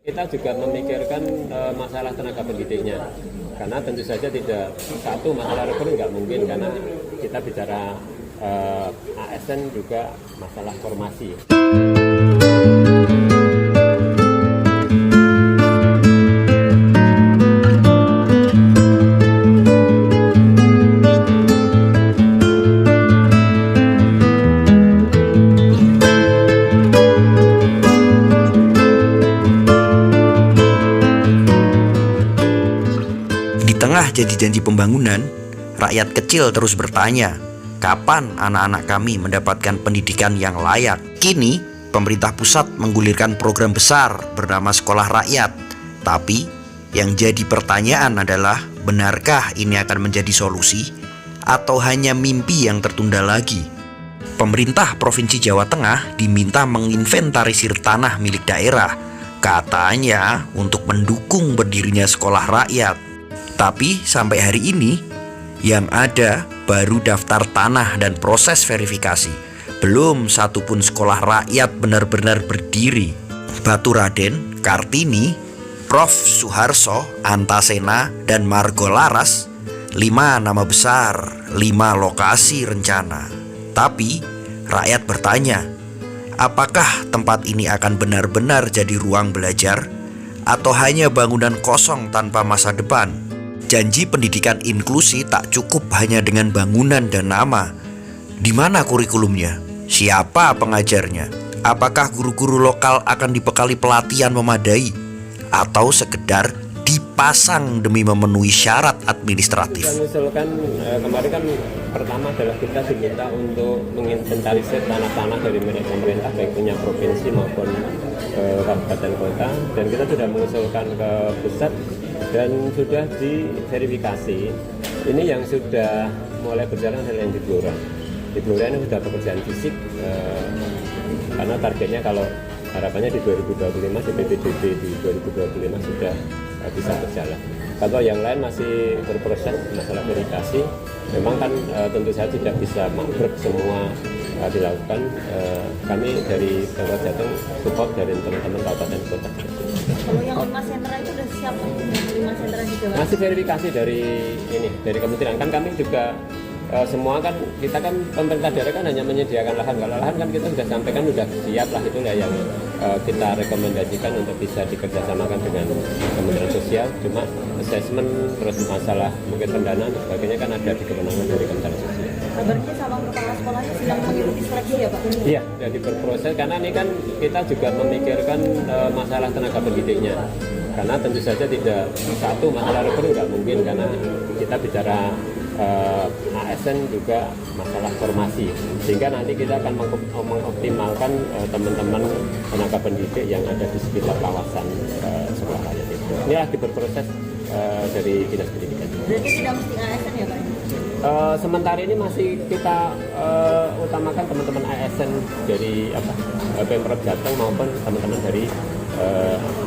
Kita juga memikirkan masalah tenaga pendidiknya, karena tentu saja tidak satu masalah rekrut nggak mungkin, karena kita bicara ASN juga masalah formasi. Tengah janji-janji pembangunan, rakyat kecil terus bertanya, kapan anak-anak kami mendapatkan pendidikan yang layak? Kini, pemerintah pusat menggulirkan program besar bernama Sekolah Rakyat. Tapi, yang jadi pertanyaan adalah, benarkah ini akan menjadi solusi? Atau hanya mimpi yang tertunda lagi? Pemerintah Provinsi Jawa Tengah diminta menginventarisir tanah milik daerah, katanya untuk mendukung berdirinya Sekolah Rakyat. Tapi sampai hari ini yang ada baru daftar tanah dan proses verifikasi. Belum satupun sekolah rakyat benar-benar berdiri. Batu Raden, Kartini, Prof. Suharso, Antasena, dan Margo Laras, 5 nama besar, 5 lokasi rencana. Tapi rakyat bertanya, apakah tempat ini akan benar-benar jadi ruang belajar atau hanya bangunan kosong tanpa masa depan? Janji pendidikan inklusi tak cukup hanya dengan bangunan dan nama. Di mana kurikulumnya? Siapa pengajarnya? Apakah guru-guru lokal akan dibekali pelatihan memadai? Atau sekedar dipasang demi memenuhi syarat administratif? Kita mengusulkan kemarin kan pertama adalah kita diminta untuk menginventarisir tanah-tanah dari milik pemerintah, baik punya provinsi maupun kabupaten kota, dan kita sudah mengusulkan ke pusat dan sudah diverifikasi. Ini yang sudah mulai berjalan adalah yang di Blora. Di Blora ini sudah pekerjaan fisik, karena targetnya kalau harapannya di 2025, di PPDB di 2025 sudah bisa berjalan. Kalau yang lain masih berproses masalah verifikasi, memang kan tentu saja tidak bisa makrab semua dilakukan. Kami dari Pemkot Jateng support dari teman-teman kabupaten kota. Kalau yang 5 sentra itu sudah siap 5 sentra di Jawa? Masih verifikasi dari kementerian. Kan kami juga semua kan, kita kan pemerintah daerah kan hanya menyediakan lahan. Kalau lahan kan kita sudah sampaikan sudah siap lah, itulah yang kita rekomendasikan untuk bisa dikerjasamakan dengan Kementerian Sosial. Cuma assessment terus masalah mungkin pendanaan dan sebagainya kan ada di kewenangan dari Kementerian Sosial. Kabarnya sama kepala sekolahnya sedang mengikuti seleksi ya Pak? Iya, jadi berproses, karena ini kan kita juga memikirkan masalah tenaga pendidiknya. Karena tentu saja tidak satu masalah rekrut nggak mungkin, karena kita bicara ASN juga masalah formasi, sehingga nanti kita akan mengoptimalkan teman-teman tenaga pendidik yang ada di sekitar kawasan sekolah rakyat itu. Ini lagi berproses dari Dinas Pendidikan. Berarti tidak mesti ASN ya Pak? Sementara ini masih kita utamakan teman-teman ASN dari Pemprov Jateng maupun teman-teman dari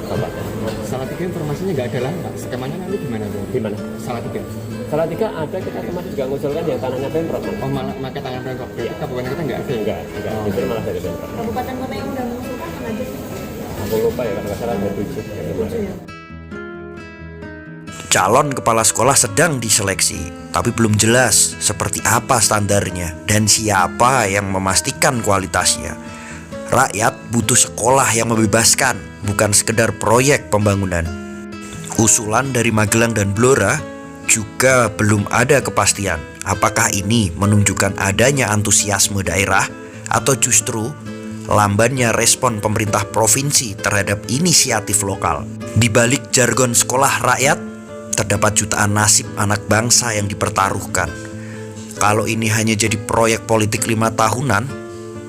kabupaten. Salatiga informasinya nggak ada lah Pak. Skemanya nanti gimana tuh? Gimana? Salatiga. Salatiga ada, kita kemarin juga mengusulkan yang tanahnya Pemprov. Oh malah pakai tangan Pemprov. Iya. Kabupaten kita nggak ada. Enggak, justru malah dari Pemprov. Kabupaten kota yang sudah mengusulkan mana aja sih? Aku lupa ya, kalau nggak salah ada 7. 7 ya? Calon kepala sekolah sedang diseleksi, tapi belum jelas seperti apa standarnya dan siapa yang memastikan kualitasnya. Rakyat butuh sekolah yang membebaskan, bukan sekedar proyek pembangunan. Usulan dari Magelang dan Blora juga belum ada kepastian. Apakah ini menunjukkan adanya antusiasme daerah atau justru lambannya respon pemerintah provinsi terhadap inisiatif lokal? Di balik jargon sekolah rakyat, terdapat jutaan nasib anak bangsa yang dipertaruhkan. Kalau ini hanya jadi proyek politik 5 tahunan,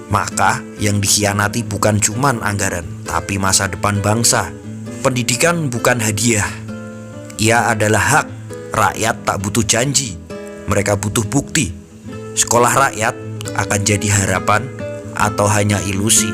maka yang dikhianati bukan cuman anggaran, tapi masa depan bangsa. Pendidikan bukan hadiah. Ia adalah hak. Rakyat tak butuh janji, mereka butuh bukti. Sekolah rakyat akan jadi harapan atau hanya ilusi?